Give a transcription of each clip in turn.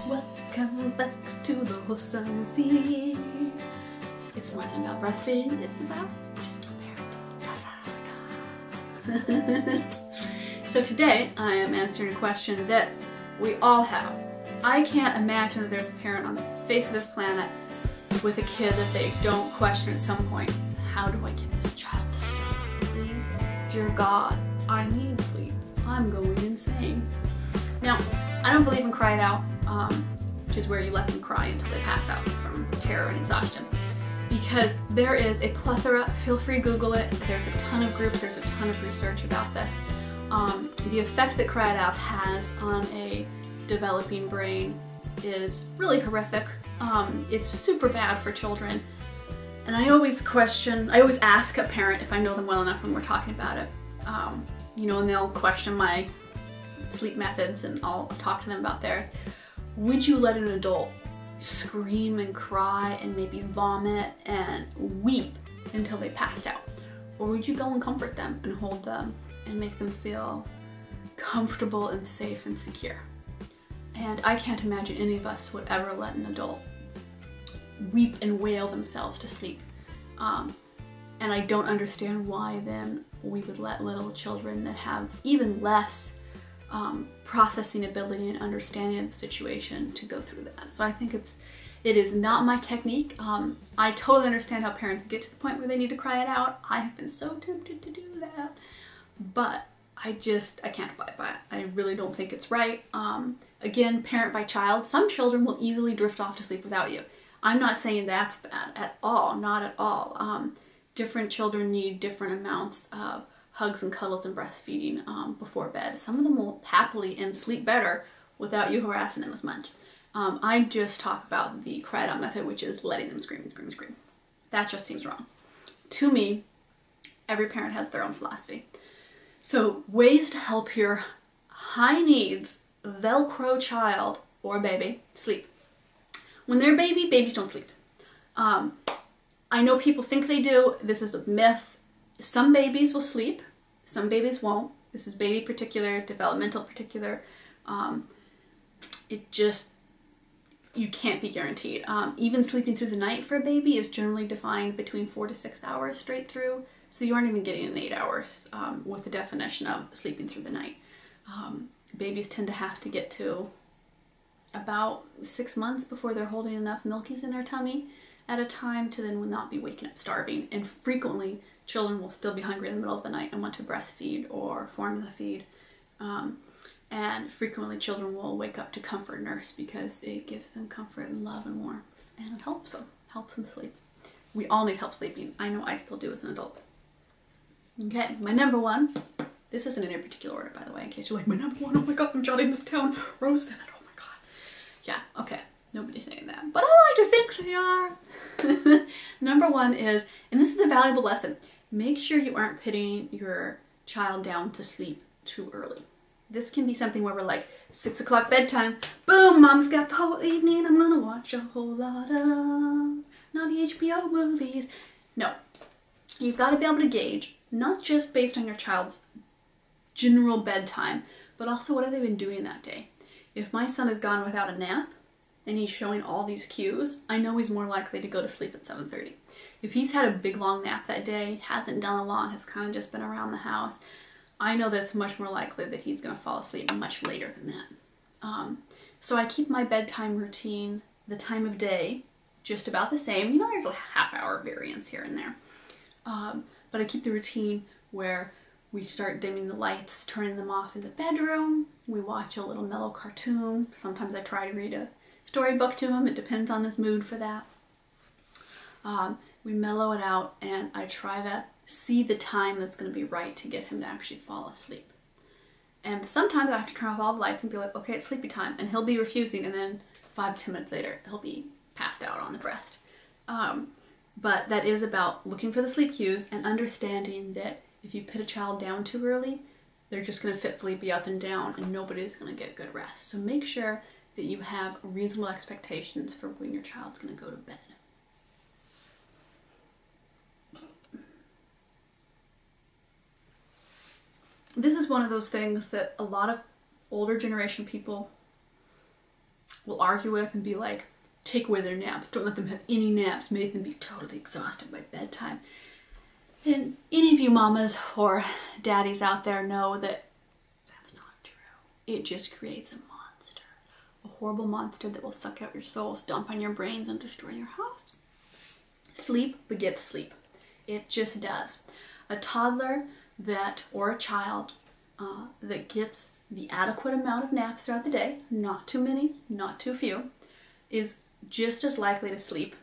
Welcome back to the wholesome feed. It's more than about breastfeeding, it's about parenting. So today I am answering a question that we all have. I can't imagine that there's a parent on the face of this planet with a kid that they don't question at some point. How do I get this child to sleep? Please, dear God, I need sleep. I'm going insane. Now, I don't believe in cry it out, which is where you let them cry until they pass out from terror and exhaustion. Because there is a plethora, feel free to Google it, there's a ton of groups, there's a ton of research about this. The effect that cry it out has on a developing brain is really horrific. It's super bad for children. And I always ask a parent if I know them well enough when we're talking about it. You know, and they'll question my sleep methods and I'll talk to them about theirs. Would you let an adult scream and cry and maybe vomit and weep until they passed out? Or would you go and comfort them and hold them and make them feel comfortable and safe and secure? And I can't imagine any of us would ever let an adult weep and wail themselves to sleep. And I don't understand why then we would let little children that have even less processing ability and understanding of the situation to go through that. So I think it is not my technique. I totally understand how parents get to the point where they need to cry it out. I have been so tempted to do that, but I can't abide by it. I really don't think it's right. Again, parent by child, some children will easily drift off to sleep without you. I'm not saying that's bad at all, not at all. Different children need different amounts of hugs and cuddles and breastfeeding before bed. Some of them will happily and sleep better without you harassing them as much. I just talk about the cry it out method, which is letting them scream and scream and scream. That just seems wrong. To me, every parent has their own philosophy. So ways to help your high needs Velcro child or baby sleep. When they're a baby, babies don't sleep. I know people think they do. This is a myth. Some babies will sleep, some babies won't. This is baby particular, developmental particular. You can't be guaranteed. Even sleeping through the night for a baby is generally defined between 4 to 6 hours straight through. So you aren't even getting in 8 hours with the definition of sleeping through the night. Babies tend to have to get to about 6 months before they're holding enough milkies in their tummy at a time to then not be waking up starving. And frequently, children will still be hungry in the middle of the night and want to breastfeed or formula feed. And frequently children will wake up to comfort nurse because it gives them comfort and love and warmth. And it helps them sleep. We all need help sleeping. I know I still do as an adult. Okay, my number one. This isn't in any particular order, by the way, in case you're like, my number one, oh my God, I'm jotting this down. Rose said, oh my God. Yeah, okay. Nobody's saying that, but I like to think they are. Number one is, and this is a valuable lesson, make sure you aren't putting your child down to sleep too early. This can be something where we're like, 6 o'clock bedtime, boom, mom's got the whole evening, I'm gonna watch a whole lot of naughty HBO movies. No, you've got to be able to gauge, not just based on your child's general bedtime, but also what have they been doing that day. If my son has gone without a nap, and he's showing all these cues, I know he's more likely to go to sleep at 7:30. If he's had a big long nap that day, hasn't done a lot, has kind of just been around the house, I know that's much more likely that he's going to fall asleep much later than that. So I keep my bedtime routine, the time of day, just about the same. You know, there's a half-hour variance here and there. But I keep the routine where we start dimming the lights, turning them off in the bedroom. We watch a little mellow cartoon. Sometimes I try to read a storybook to him. It depends on his mood for that. We mellow it out and I try to see the time that's going to be right to get him to actually fall asleep. And sometimes I have to turn off all the lights and be like, okay, it's sleepy time. And he'll be refusing, and then 5 to 10 minutes later, he'll be passed out on the breast. But that is about looking for the sleep cues and understanding that if you put a child down too early, they're just going to fitfully be up and down and nobody's going to get good rest. So make sure that you have reasonable expectations for when your child's going to go to bed. This is one of those things that a lot of older generation people will argue with and be like, take away their naps, don't let them have any naps, make them be totally exhausted by bedtime. And any of you mamas or daddies out there know that that's not true. It just creates a monster. A horrible monster that will suck out your soul, stomp on your brains, and destroy your house. Sleep begets sleep. It just does. A toddler or a child that gets the adequate amount of naps throughout the day, not too many, not too few, is just as likely to sleep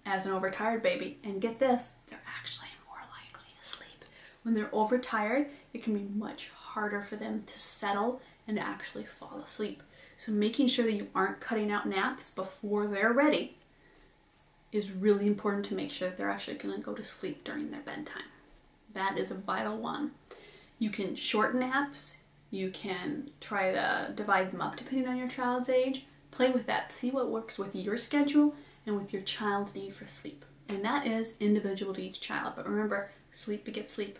as an overtired baby. And get this, they're actually more likely to sleep. When they're overtired, it can be much harder for them to settle and actually fall asleep. So making sure that you aren't cutting out naps before they're ready is really important to make sure that they're actually going to go to sleep during their bedtime. That is a vital one. You can shorten naps. You can try to divide them up depending on your child's age. Play with that. See what works with your schedule and with your child's need for sleep. And that is individual to each child. But remember, sleep begets sleep.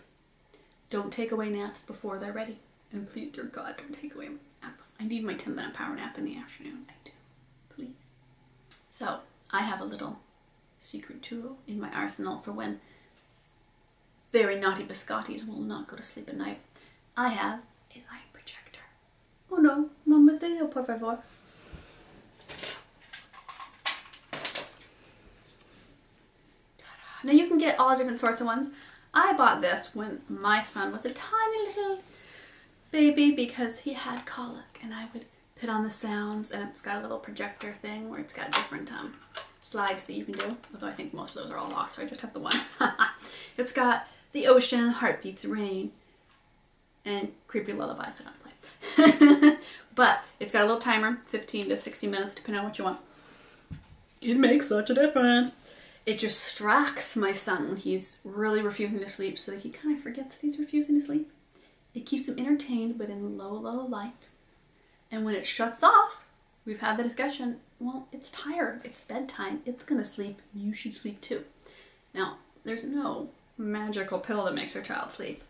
Don't take away naps before they're ready. And please, dear God, don't take away my nap. I need my 10-minute power nap in the afternoon. I do. Please. So, I have a little secret tool in my arsenal for when very naughty biscottis will not go to sleep at night. I have a light projector. Oh no, mamá te dio, por favor. Now you can get all different sorts of ones. I bought this when my son was a tiny little baby because he had colic, and I would put on the sounds, and it's got a little projector thing where it's got different slides that you can do, although I think most of those are all off, so I just have the one. It's got the ocean, heartbeats, rain, and creepy lullabies that I play. But it's got a little timer, 15 to 60 minutes, depending on what you want. It makes such a difference. It distracts my son when he's really refusing to sleep, so that he kind of forgets that he's refusing to sleep. It keeps him entertained, but in low, low light. And when it shuts off, we've had the discussion, well, it's tired, it's bedtime, it's gonna sleep, you should sleep too. Now, there's no magical pill that makes your child sleep.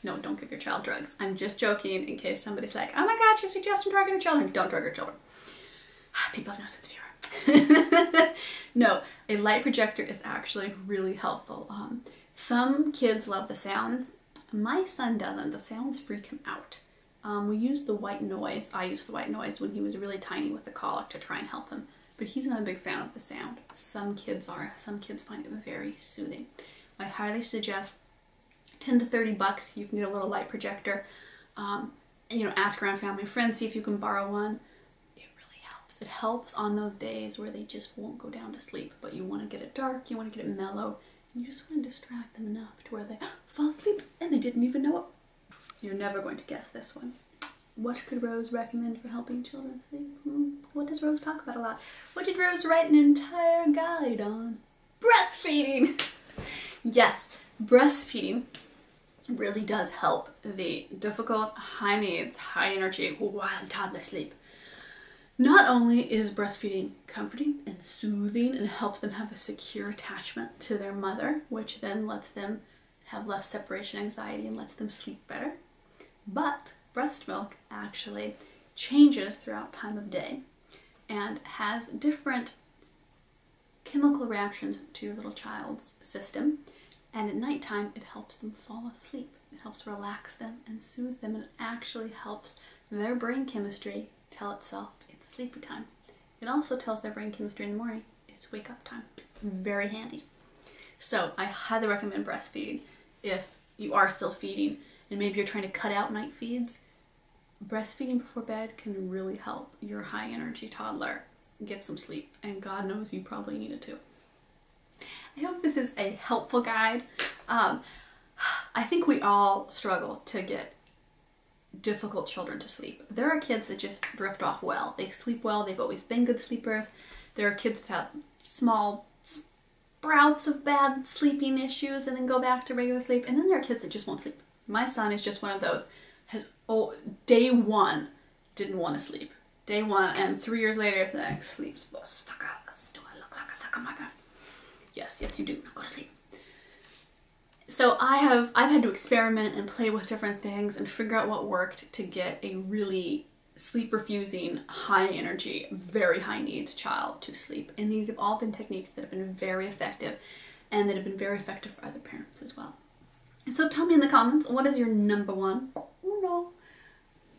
No, don't give your child drugs. I'm just joking in case somebody's like, oh my God, she's suggesting drugging your children. Don't drug your children. People have no sense of humor. No, a light projector is actually really helpful. Some kids love the sounds. My son doesn't. The sounds freak him out. We use the white noise. I used the white noise when he was really tiny with the colic to try and help him. But he's not a big fan of the sound. Some kids are. Some kids find it very soothing. I highly suggest 10 to 30 bucks. You can get a little light projector. You know, ask around family and friends, see if you can borrow one. It really helps. It helps on those days where they just won't go down to sleep, but you want to get it dark, you want to get it mellow. You just want to distract them enough to where they fall asleep and they didn't even know it. You're never going to guess this one. What could Rose recommend for helping children sleep? What does Rose talk about a lot? What did Rose write an entire guide on? Breastfeeding! Yes, breastfeeding really does help the difficult, high needs, high energy, wild toddler sleep. Not only is breastfeeding comforting and soothing and helps them have a secure attachment to their mother, which then lets them have less separation anxiety and lets them sleep better, but breast milk actually changes throughout time of day and has different chemical reactions to your little child's system. And at nighttime, it helps them fall asleep. It helps relax them and soothe them, and it actually helps their brain chemistry tell itself it's sleepy time. It also tells their brain chemistry in the morning it's wake up time. Very handy. So I highly recommend breastfeeding. If you are still feeding and maybe you're trying to cut out night feeds, breastfeeding before bed can really help your high energy toddler get some sleep. And God knows you probably need it too. I hope this is a helpful guide. I think we all struggle to get difficult children to sleep. There are kids that just drift off well. They sleep well. They've always been good sleepers. There are kids that have small sprouts of bad sleeping issues and then go back to regular sleep. And then there are kids that just won't sleep. My son is just one of those. Day one didn't want to sleep. Day one, and 3 years later, it's like, sleeps. Do I look like a sucker mother? Yes, you do. Now go to sleep. So I've had to experiment and play with different things and figure out what worked to get a really sleep refusing, high energy, very high needs child to sleep. And these have all been techniques that have been very effective and that have been very effective for other parents as well. So tell me in the comments, what is your number one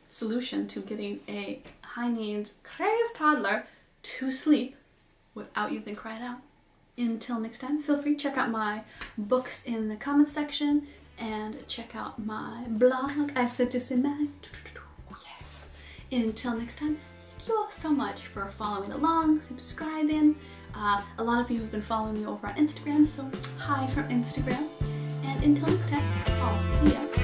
solution to getting a high needs, crazed toddler to sleep without using Cry It Out? Until next time, feel free to check out my books in the comments section and check out my blog. I said to say my. Until next time, thank you all so much for following along, subscribing. A lot of you have been following me over on Instagram, so hi from Instagram. And until next time, I'll see ya.